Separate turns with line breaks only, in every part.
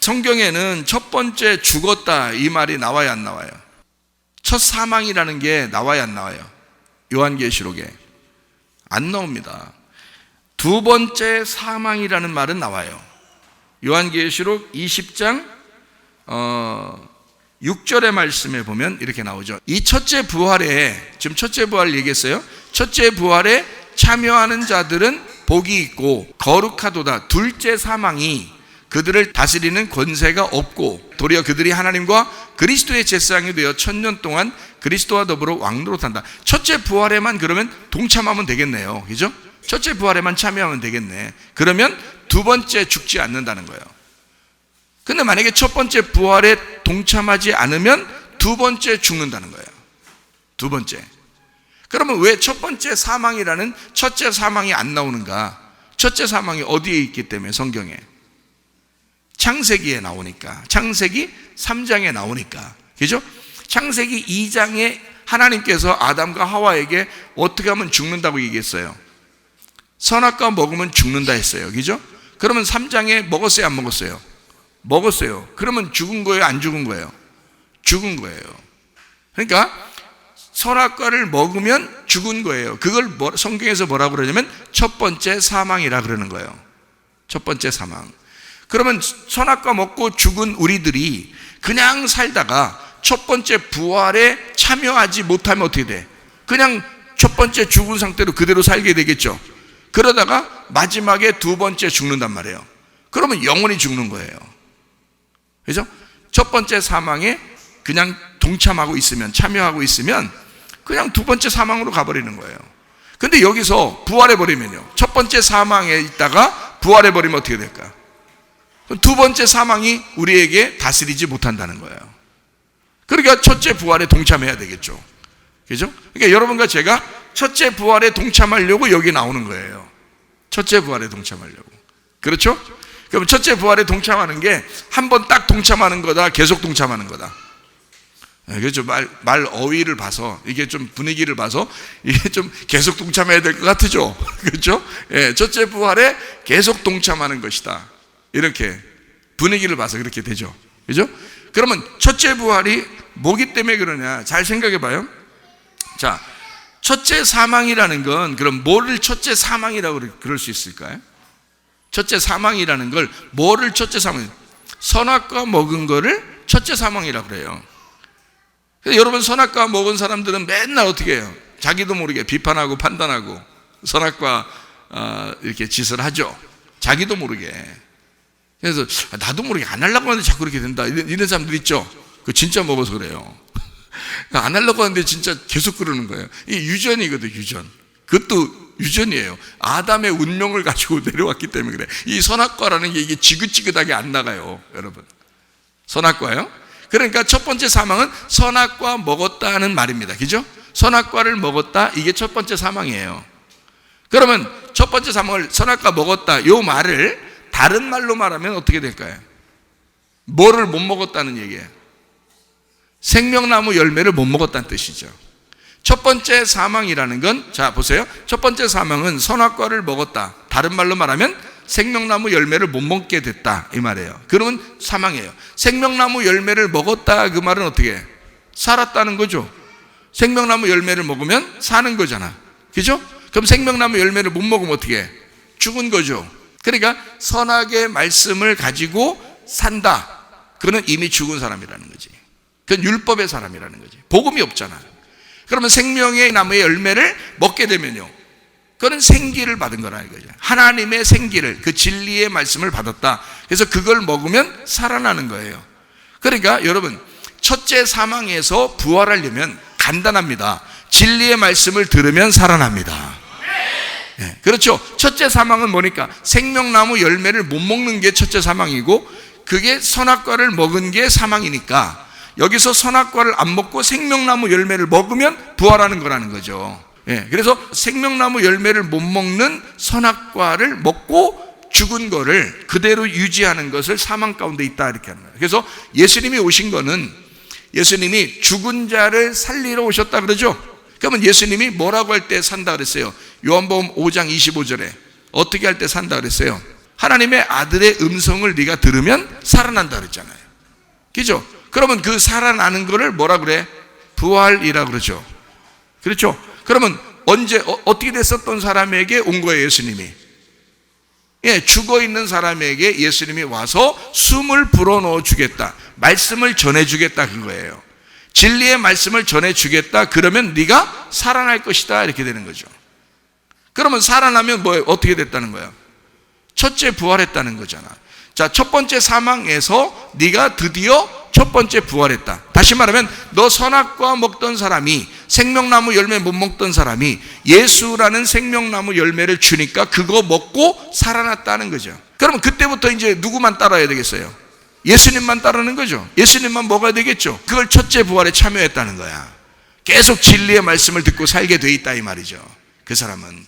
성경에는 첫 번째 죽었다 이 말이 나와요, 안 나와요? 첫 사망이라는 게 나와요, 안 나와요? 요한계시록에 안 나옵니다. 두 번째 사망이라는 말은 나와요. 요한계시록 20장 6절의 말씀에 보면 이렇게 나오죠. 이 첫째 부활에, 지금 첫째 부활 얘기했어요. 첫째 부활에 참여하는 자들은 복이 있고 거룩하도다. 둘째 사망이 그들을 다스리는 권세가 없고 도리어 그들이 하나님과 그리스도의 제사장이 되어 1000년 동안 그리스도와 더불어 왕노릇한다. 첫째 부활에만 그러면 동참하면 되겠네요. 그죠? 첫째 부활에만 참여하면 되겠네. 그러면 두 번째 죽지 않는다는 거예요. 근데 만약에 첫 번째 부활에 동참하지 않으면 두 번째 죽는다는 거예요. 두 번째. 그러면 왜 첫 번째 사망이라는 첫째 사망이 안 나오는가? 첫째 사망이 어디에 있기 때문에 성경에? 창세기에 나오니까. 창세기 3장에 나오니까. 그죠? 창세기 2장에 하나님께서 아담과 하와에게 어떻게 하면 죽는다고 얘기했어요? 선악과 먹으면 죽는다 했어요. 그죠? 그러면 3장에 먹었어요, 안 먹었어요? 먹었어요. 그러면 죽은 거예요, 안 죽은 거예요? 죽은 거예요. 그러니까 선악과를 먹으면 죽은 거예요. 그걸 성경에서 뭐라고 그러냐면 첫 번째 사망이라 그러는 거예요. 첫 번째 사망. 그러면 선악과 먹고 죽은 우리들이 그냥 살다가 첫 번째 부활에 참여하지 못하면 어떻게 돼? 그냥 첫 번째 죽은 상태로 그대로 살게 되겠죠. 그러다가 마지막에 두 번째 죽는단 말이에요. 그러면 영원히 죽는 거예요. 그죠? 첫 번째 사망에 그냥 동참하고 있으면, 참여하고 있으면 그냥 두 번째 사망으로 가버리는 거예요. 근데 여기서 부활해버리면요, 첫 번째 사망에 있다가 부활해버리면 어떻게 될까? 두 번째 사망이 우리에게 다스리지 못한다는 거예요. 그러니까 첫째 부활에 동참해야 되겠죠. 그죠? 그러니까 여러분과 제가 첫째 부활에 동참하려고 여기 나오는 거예요. 첫째 부활에 동참하려고. 그렇죠? 그럼 첫째 부활에 동참하는 게 한 번 딱 동참하는 거다, 계속 동참하는 거다. 그렇죠. 말 어휘를 봐서, 이게 좀 분위기를 봐서 이게 좀 계속 동참해야 될 것 같죠. 그렇죠? 예, 첫째 부활에 계속 동참하는 것이다. 이렇게 분위기를 봐서 그렇게 되죠. 그죠? 그러면 첫째 부활이 뭐기 때문에 그러냐? 잘 생각해 봐요. 자, 첫째 사망이라는 건 그럼 뭐를 첫째 사망이라고 그럴 수 있을까요? 첫째 사망이라는 걸 뭐를 첫째 사망? 선악과 먹은 거를 첫째 사망이라고 그래요. 그래서 여러분, 선악과 먹은 사람들은 맨날 어떻게 해요? 자기도 모르게 비판하고 판단하고 선악과 이렇게 짓을 하죠. 자기도 모르게. 그래서 나도 모르게 안 하려고 하는데 자꾸 그렇게 된다, 이런 사람들 있죠. 그 진짜 먹어서 그래요. 안 하려고 하는데 진짜 계속 그러는 거예요. 이게 유전이거든, 유전. 그것도 유전이에요. 아담의 운명을 가지고 내려왔기 때문에 그래. 이 선악과라는 게 이게 지긋지긋하게 안 나가요, 여러분. 선악과요? 그러니까 첫 번째 사망은 선악과 먹었다는 말입니다. 그죠? 선악과를 먹었다, 이게 첫 번째 사망이에요. 그러면 첫 번째 사망을 선악과 먹었다, 이 말을 다른 말로 말하면 어떻게 될까요? 뭐를 못 먹었다는 얘기예요? 생명나무 열매를 못 먹었다는 뜻이죠. 첫 번째 사망이라는 건, 자 보세요, 첫 번째 사망은 선악과를 먹었다, 다른 말로 말하면 생명나무 열매를 못 먹게 됐다, 이 말이에요. 그러면 사망이에요. 생명나무 열매를 먹었다, 그 말은 어떻게 해? 살았다는 거죠. 생명나무 열매를 먹으면 사는 거잖아. 그죠? 그럼 생명나무 열매를 못 먹으면 어떻게 해? 죽은 거죠. 그러니까 선악의 말씀을 가지고 산다, 그거는 이미 죽은 사람이라는 거지. 그건 율법의 사람이라는 거지. 복음이 없잖아. 그러면 생명의 나무의 열매를 먹게 되면요, 그거는 생기를 받은 거라는 거죠. 하나님의 생기를, 그 진리의 말씀을 받았다. 그래서 그걸 먹으면 살아나는 거예요. 그러니까 여러분, 첫째 사망에서 부활하려면 간단합니다. 진리의 말씀을 들으면 살아납니다. 네, 그렇죠. 첫째 사망은 뭐니까? 생명나무 열매를 못 먹는 게 첫째 사망이고, 그게 선악과를 먹은 게 사망이니까 여기서 선악과를 안 먹고 생명나무 열매를 먹으면 부활하는 거라는 거죠. 예, 그래서 생명나무 열매를 못 먹는 선악과를 먹고 죽은 거를 그대로 유지하는 것을 사망 가운데 있다, 이렇게 하는 거예요. 그래서 예수님이 오신 거는, 예수님이 죽은 자를 살리러 오셨다 그러죠. 그러면 예수님이 뭐라고 할 때 산다 그랬어요? 요한복음 5장 25절에 어떻게 할 때 산다 그랬어요? 하나님의 아들의 음성을 네가 들으면 살아난다 그랬잖아요. 그죠? 그러면 그 살아나는 거를 뭐라 그래? 부활이라 그러죠. 그렇죠? 그러면 언제 어떻게 됐었던 사람에게 온 거예요, 예수님이? 예, 죽어 있는 사람에게 예수님이 와서 숨을 불어넣어 주겠다, 말씀을 전해 주겠다, 그거예요. 진리의 말씀을 전해 주겠다. 그러면 네가 살아날 것이다, 이렇게 되는 거죠. 그러면 살아나면 뭐 어떻게 됐다는 거야? 첫째 부활했다는 거잖아. 자, 첫 번째 사망에서 네가 드디어 첫 번째 부활했다. 다시 말하면 너 선악과 먹던 사람이, 생명나무 열매 못 먹던 사람이 예수라는 생명나무 열매를 주니까 그거 먹고 살아났다는 거죠. 그러면 그때부터 이제 누구만 따라야 되겠어요? 예수님만 따르는 거죠. 예수님만 먹어야 되겠죠. 그걸 첫째 부활에 참여했다는 거야. 계속 진리의 말씀을 듣고 살게 돼 있다, 이 말이죠. 그 사람은.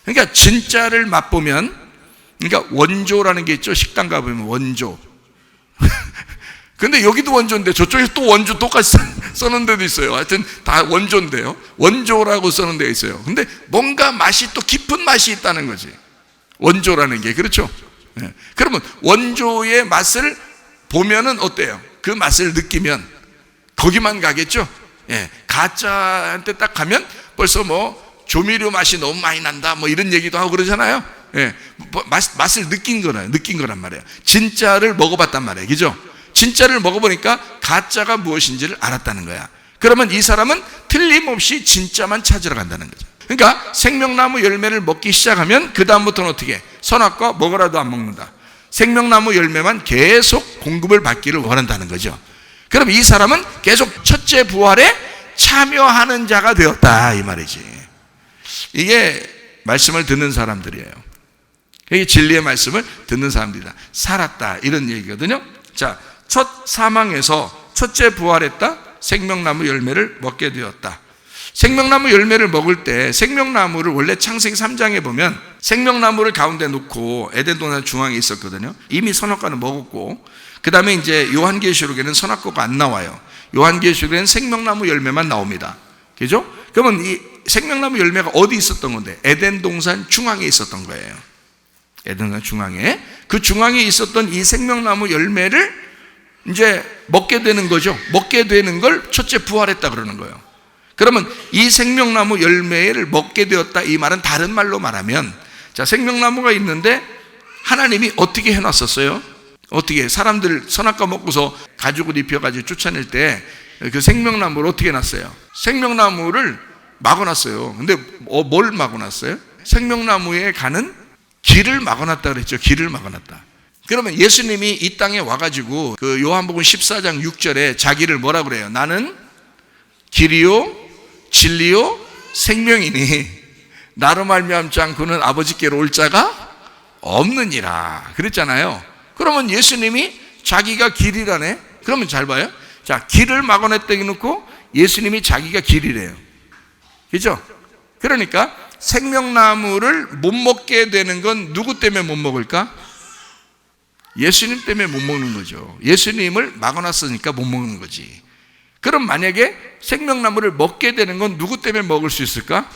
그러니까 진짜를 맛보면, 그러니까 원조라는 게 있죠. 식당 가보면 원조. 근데 여기도 원조인데 저쪽에 또 원조 똑같이 써놓은 데도 있어요. 하여튼 다 원조인데요. 원조라고 써놓은 데가 있어요. 근데 뭔가 맛이 또 깊은 맛이 있다는 거지. 원조라는 게. 그렇죠? 네. 그러면 원조의 맛을 보면은 어때요? 그 맛을 느끼면 거기만 가겠죠? 예. 가짜한테 딱 가면 벌써 뭐 조미료 맛이 너무 많이 난다, 뭐 이런 얘기도 하고 그러잖아요. 예. 맛을 느낀 거란 말이에요. 진짜를 먹어봤단 말이에요. 그죠? 진짜를 먹어보니까 가짜가 무엇인지를 알았다는 거야. 그러면 이 사람은 틀림없이 진짜만 찾으러 간다는 거죠. 그러니까 생명나무 열매를 먹기 시작하면 그 다음부터는 어떻게? 선악과 먹으라도 안 먹는다. 생명나무 열매만 계속 공급을 받기를 원한다는 거죠. 그럼 이 사람은 계속 첫째 부활에 참여하는 자가 되었다, 이 말이지. 이게 말씀을 듣는 사람들이에요. 이게 진리의 말씀을 듣는 사람들이다. 살았다, 이런 얘기거든요. 자, 첫 사망에서 첫째 부활했다. 생명나무 열매를 먹게 되었다. 생명나무 열매를 먹을 때 생명나무를 원래 창세기 3장에 보면 생명나무를 가운데 놓고 에덴 동산 중앙에 있었거든요. 이미 선악과는 먹었고, 그 다음에 이제 요한계시록에는 선악과가 안 나와요. 요한계시록에는 생명나무 열매만 나옵니다. 그죠? 그러면 이 생명나무 열매가 어디 있었던 건데? 에덴 동산 중앙에 있었던 거예요. 에덴 동산 중앙에. 그 중앙에 있었던 이 생명나무 열매를 이제 먹게 되는 거죠. 먹게 되는 걸 첫째 부활했다 그러는 거예요. 그러면 이 생명나무 열매를 먹게 되었다, 이 말은 다른 말로 말하면, 자, 생명나무가 있는데 하나님이 어떻게 해놨었어요? 어떻게? 사람들 선악과 먹고서 가죽을 입혀가지고 쫓아낼 때 그 생명나무를 어떻게 해놨어요? 생명나무를 막아놨어요. 근데 뭘 막아놨어요? 생명나무에 가는 길을 막아놨다 그랬죠. 길을 막아놨다. 그러면 예수님이 이 땅에 와가지고 그 요한복음 14장 6절에 자기를 뭐라 그래요? 나는 길이요 진리요 생명이니 나로 말미암지 않고는 아버지께로 올 자가 없느니라 그랬잖아요. 그러면 예수님이 자기가 길이라네. 그러면 잘 봐요. 자, 길을 막아냈다 해놓고 예수님이 자기가 길이래요. 그죠? 그러니까 생명나무를 못 먹게 되는 건 누구 때문에 못 먹을까? 예수님 때문에 못 먹는 거죠. 예수님을 막아놨으니까 못 먹는 거지. 그럼 만약에 생명나무를 먹게 되는 건 누구 때문에 먹을 수 있을까?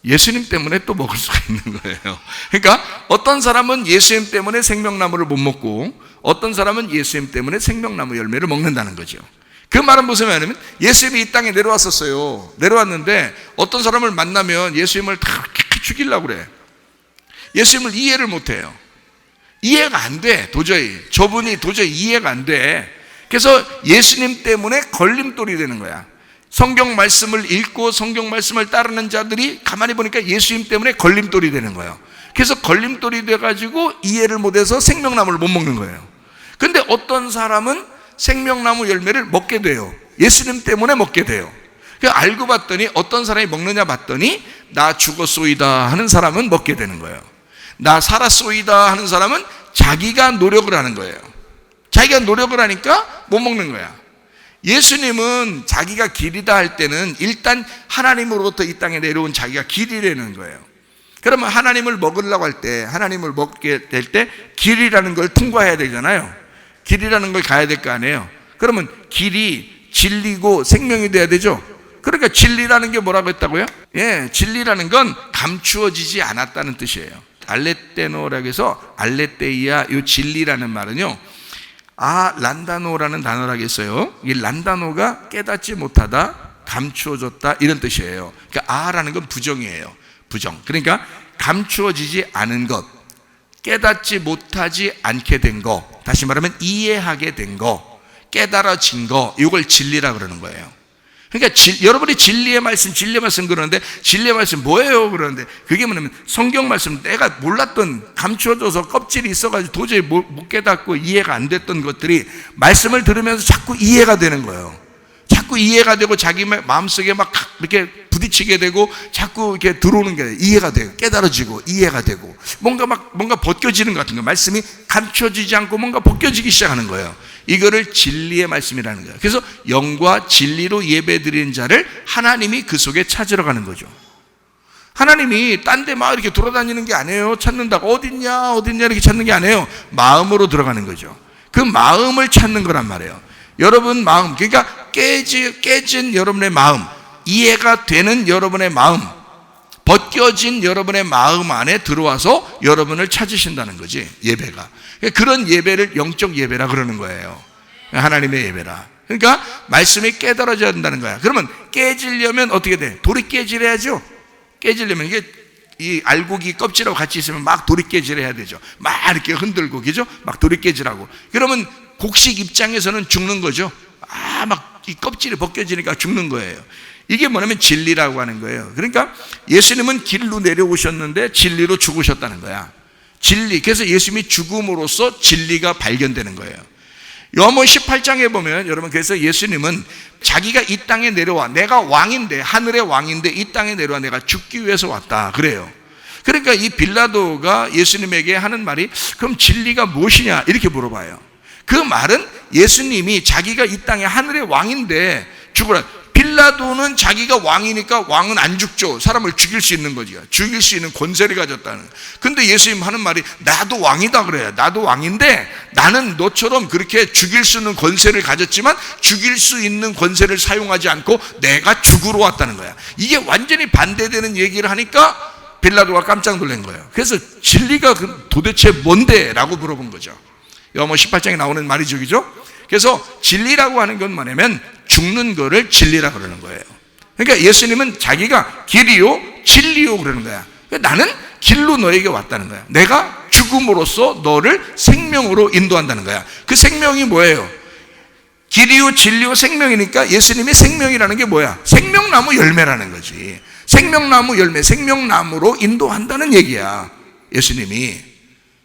예수님 때문에 또 먹을 수가 있는 거예요. 그러니까 어떤 사람은 예수님 때문에 생명나무를 못 먹고 어떤 사람은 예수님 때문에 생명나무 열매를 먹는다는 거죠. 그 말은 무슨 말이냐면 예수님이 이 땅에 내려왔었어요. 내려왔는데 어떤 사람을 만나면 예수님을 다 죽이려고 그래. 예수님을 이해를 못해요. 이해가 안 돼. 도저히. 저분이 도저히 이해가 안 돼. 그래서 예수님 때문에 걸림돌이 되는 거야. 성경 말씀을 읽고 성경 말씀을 따르는 자들이 가만히 보니까 예수님 때문에 걸림돌이 되는 거예요. 그래서 걸림돌이 돼가지고 이해를 못해서 생명나무를 못 먹는 거예요. 근데 어떤 사람은 생명나무 열매를 먹게 돼요. 예수님 때문에 먹게 돼요. 알고 봤더니 어떤 사람이 먹느냐 봤더니 나 죽었소이다 하는 사람은 먹게 되는 거예요. 나 살았소이다 하는 사람은 자기가 노력을 하는 거예요. 자기가 노력을 하니까 못 먹는 거야. 예수님은 자기가 길이다 할 때는 일단 하나님으로부터 이 땅에 내려온 자기가 길이라는 거예요. 그러면 하나님을 먹으려고 할 때, 하나님을 먹게 될 때 길이라는 걸 통과해야 되잖아요. 길이라는 걸 가야 될 거 아니에요. 그러면 길이 진리고 생명이 돼야 되죠. 그러니까 진리라는 게 뭐라고 했다고요? 예, 진리라는 건 감추어지지 않았다는 뜻이에요. 알레테노라고 해서 알레테이아, 이 진리라는 말은요, 란다노라는 단어라고 했어요. 이 란다노가 깨닫지 못하다, 감추어졌다, 이런 뜻이에요. 그러니까 라는 건 부정이에요. 부정. 그러니까 감추어지지 않은 것, 깨닫지 못하지 않게 된 거, 다시 말하면 이해하게 된 거, 깨달아진 거, 이걸 진리라 그러는 거예요. 그러니까 여러분이 진리의 말씀 그러는데, 진리의 말씀 뭐예요? 그러는데, 그게 뭐냐면 성경 말씀, 내가 몰랐던, 감추어져서 껍질이 있어가지고 도저히 못 깨닫고 이해가 안 됐던 것들이 말씀을 들으면서 자꾸 이해가 되는 거예요. 자꾸 이해가 되고 자기 마음속에 막 이렇게 부딪히게 되고 자꾸 이렇게 들어오는 게 이해가 돼요. 깨달아지고 이해가 되고 뭔가 벗겨지는 것 같은 거예요. 말씀이 감춰지지 않고 뭔가 벗겨지기 시작하는 거예요. 이거를 진리의 말씀이라는 거예요. 그래서 영과 진리로 예배드리는 자를 하나님이 그 속에 찾으러 가는 거죠. 하나님이 딴 데 막 이렇게 돌아다니는 게 아니에요. 찾는다고 어딨냐 이렇게 찾는 게 아니에요. 마음으로 들어가는 거죠. 그 마음을 찾는 거란 말이에요. 여러분 마음, 그러니까 깨진 여러분의 마음, 이해가 되는 여러분의 마음, 벗겨진 여러분의 마음 안에 들어와서 여러분을 찾으신다는 거지, 예배가. 그런 예배를 영적 예배라 그러는 거예요. 하나님의 예배라. 그러니까 말씀이 깨달아져야 된다는 거야. 그러면 깨지려면 어떻게 돼? 돌이 깨질해야죠. 깨지려면 이게 이 알곡이 껍질하고 같이 있으면 막 돌이 깨질해야 되죠. 막 이렇게 흔들고, 그죠? 막 돌이 깨질하고. 그러면 곡식 입장에서는 죽는 거죠. 막 이 껍질이 벗겨지니까 죽는 거예요. 이게 뭐냐면 진리라고 하는 거예요. 그러니까 예수님은 길로 내려오셨는데 진리로 죽으셨다는 거야. 진리. 그래서 예수님이 죽음으로써 진리가 발견되는 거예요. 요한복음 18장에 보면 여러분, 그래서 예수님은 자기가 이 땅에 내려와, 내가 왕인데, 하늘의 왕인데 이 땅에 내려와 내가 죽기 위해서 왔다 그래요. 그러니까 이 빌라도가 예수님에게 하는 말이, 그럼 진리가 무엇이냐 이렇게 물어봐요. 그 말은 예수님이 자기가 이 땅에 하늘의 왕인데 죽으라. 빌라도는 자기가 왕이니까 왕은 안 죽죠. 사람을 죽일 수 있는 거지. 죽일 수 있는 권세를 가졌다는. 근데 예수님 하는 말이, 나도 왕이다 그래요. 나도 왕인데 나는 너처럼 그렇게 죽일 수 있는 권세를 가졌지만 죽일 수 있는 권세를 사용하지 않고 내가 죽으러 왔다는 거야. 이게 완전히 반대되는 얘기를 하니까 빌라도가 깜짝 놀란 거예요. 그래서 진리가 도대체 뭔데? 라고 물어본 거죠. 요한복음 18장에 나오는 말이죠, 그죠? 그래서 진리라고 하는 건 뭐냐면 죽는 거를 진리라고 그러는 거예요. 그러니까 예수님은 자기가 길이요 진리요 그러는 거야. 그러니까 나는 길로 너에게 왔다는 거야. 내가 죽음으로써 너를 생명으로 인도한다는 거야. 그 생명이 뭐예요? 길이요 진리요 생명이니까 예수님의 생명이라는 게 뭐야? 생명나무 열매라는 거지. 생명나무 열매, 생명나무로 인도한다는 얘기야, 예수님이.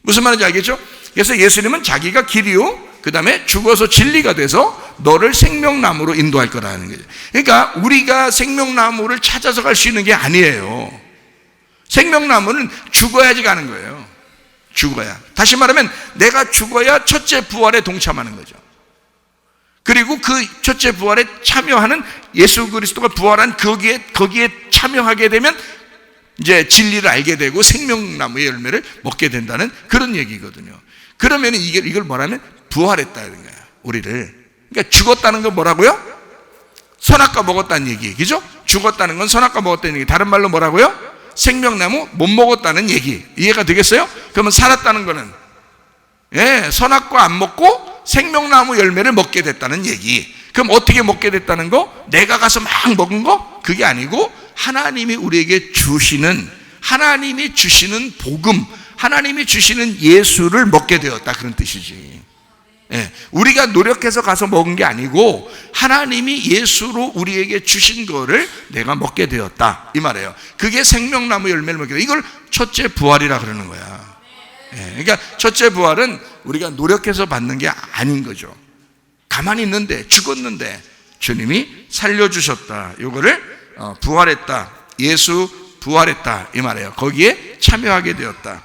무슨 말인지 알겠죠? 그래서 예수님은 자기가 길이요, 그 다음에 죽어서 진리가 돼서 너를 생명나무로 인도할 거라는 거죠. 그러니까 우리가 생명나무를 찾아서 갈 수 있는 게 아니에요. 생명나무는 죽어야지 가는 거예요. 죽어야. 다시 말하면 내가 죽어야 첫째 부활에 동참하는 거죠. 그리고 그 첫째 부활에 참여하는, 예수 그리스도가 부활한 거기에 참여하게 되면 이제 진리를 알게 되고 생명나무의 열매를 먹게 된다는 그런 얘기거든요. 그러면 이걸 뭐라면 부활했다는 거야, 우리를. 그러니까 죽었다는 건 뭐라고요? 선악과 먹었다는 얘기, 그죠? 죽었다는 건 선악과 먹었다는 얘기. 다른 말로 뭐라고요? 생명나무 못 먹었다는 얘기. 이해가 되겠어요? 그러면 살았다는 거는 선악과 안 먹고 생명나무 열매를 먹게 됐다는 얘기. 그럼 어떻게 먹게 됐다는 거? 내가 가서 막 먹은 거? 그게 아니고 하나님이 우리에게 주시는, 하나님이 주시는 복음, 하나님이 주시는 예수를 먹게 되었다, 그런 뜻이지. 우리가 노력해서 가서 먹은 게 아니고 하나님이 예수로 우리에게 주신 거를 내가 먹게 되었다, 이 말이에요. 그게 생명나무 열매를 먹게 돼. 이걸 첫째 부활이라 그러는 거야. 그러니까 첫째 부활은 우리가 노력해서 받는 게 아닌 거죠. 가만히 있는데, 죽었는데 주님이 살려주셨다, 이거를 부활했다, 예수 부활했다, 이 말이에요. 거기에 참여하게 되었다.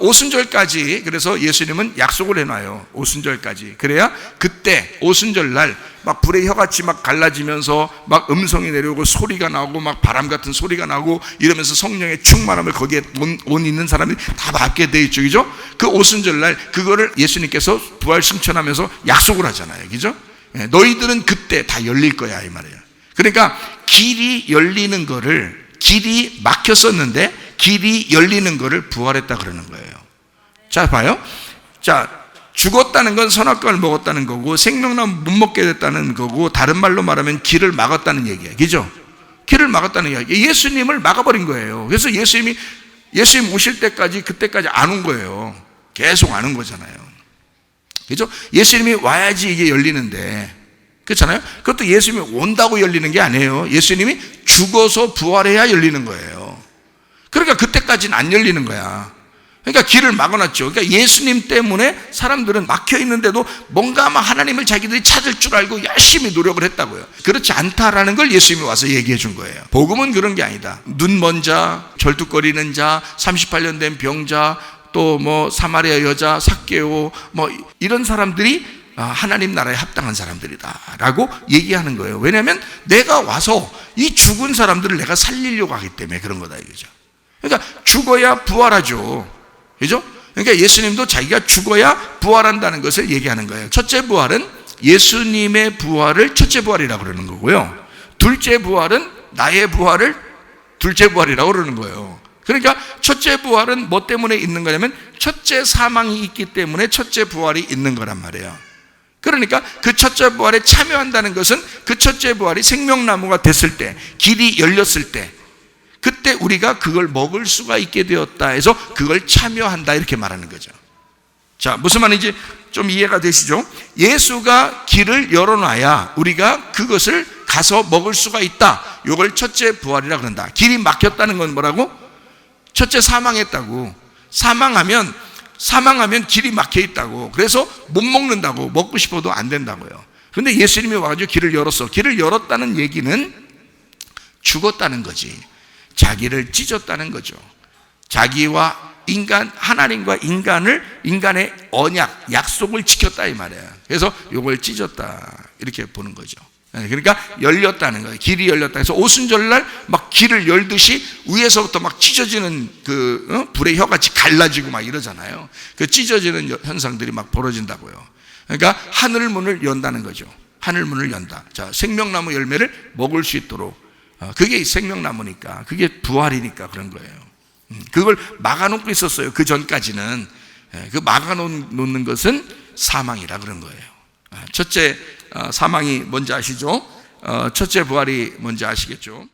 오순절까지, 그래서 예수님은 약속을 해놔요. 오순절까지. 그래야 그때 오순절날 막 불의 혀같이 막 갈라지면서 막 음성이 내려오고 소리가 나오고 막 바람 같은 소리가 나고 이러면서 성령의 충만함을 거기에 온 있는 사람이 다 받게 돼 있죠, 그죠? 그 오순절날 그거를 예수님께서 부활 승천하면서 약속을 하잖아요, 그죠? 너희들은 그때 다 열릴 거야, 이 말이에요. 그러니까 길이 열리는 거를, 길이 막혔었는데 길이 열리는 것을 부활했다 그러는 거예요. 자, 봐요. 자, 죽었다는 건 선악과를 먹었다는 거고 생명나무 못 먹게 됐다는 거고 다른 말로 말하면 길을 막았다는 얘기예요. 그죠? 길을 막았다는 얘기. 예수님을 막아버린 거예요. 그래서 예수님 오실 때까지 그때까지 안 온 거예요. 계속 안 온 거잖아요. 그죠? 예수님이 와야지 이게 열리는데, 그렇잖아요? 그것도 예수님이 온다고 열리는 게 아니에요. 예수님이 죽어서 부활해야 열리는 거예요. 그러니까 그때까지는 안 열리는 거야. 그러니까 길을 막아놨죠. 그러니까 예수님 때문에 사람들은 막혀 있는데도 뭔가 막 하나님을 자기들이 찾을 줄 알고 열심히 노력을 했다고요. 그렇지 않다라는 걸 예수님이 와서 얘기해 준 거예요. 복음은 그런 게 아니다. 눈 먼 자, 절뚝거리는 자, 38년 된 병자, 또 뭐 사마리아 여자, 삭개오, 뭐 이런 사람들이 하나님 나라에 합당한 사람들이다라고 얘기하는 거예요. 왜냐하면 내가 와서 이 죽은 사람들을 내가 살리려고 하기 때문에 그런 거다 이거죠. 그러니까 죽어야 부활하죠. 그죠? 그러니까 예수님도 자기가 죽어야 부활한다는 것을 얘기하는 거예요. 첫째 부활은 예수님의 부활을 첫째 부활이라고 그러는 거고요. 둘째 부활은 나의 부활을 둘째 부활이라고 그러는 거예요. 그러니까 첫째 부활은 뭐 때문에 있는 거냐면 첫째 사망이 있기 때문에 첫째 부활이 있는 거란 말이에요. 그러니까 그 첫째 부활에 참여한다는 것은 그 첫째 부활이 생명나무가 됐을 때, 길이 열렸을 때, 그때 우리가 그걸 먹을 수가 있게 되었다 해서 그걸 참여한다 이렇게 말하는 거죠. 자, 무슨 말인지 좀 이해가 되시죠? 예수가 길을 열어놔야 우리가 그것을 가서 먹을 수가 있다. 이걸 첫째 부활이라 그런다. 길이 막혔다는 건 뭐라고? 첫째 사망했다고. 사망하면 길이 막혀 있다고. 그래서 못 먹는다고. 먹고 싶어도 안 된다고요. 그런데 예수님이 와가지고 길을 열었어. 길을 열었다는 얘기는 죽었다는 거지. 자기를 찢었다는 거죠. 자기와 인간, 하나님과 인간의 언약, 약속을 지켰다 이 말이에요. 그래서 이걸 찢었다 이렇게 보는 거죠. 그러니까 열렸다는 거예요. 길이 열렸다 해서 오순절날 막 길을 열듯이 위에서부터 막 찢어지는 그 불의 혀같이 갈라지고 막 이러잖아요. 그 찢어지는 현상들이 막 벌어진다고요. 그러니까 하늘문을 연다는 거죠. 하늘문을 연다. 자, 생명나무 열매를 먹을 수 있도록. 그게 생명나무니까, 그게 부활이니까 그런 거예요. 그걸 막아놓고 있었어요. 그 전까지는. 그 막아놓는 것은 사망이라 그런 거예요. 첫째 사망이 뭔지 아시죠? 첫째 부활이 뭔지 아시겠죠?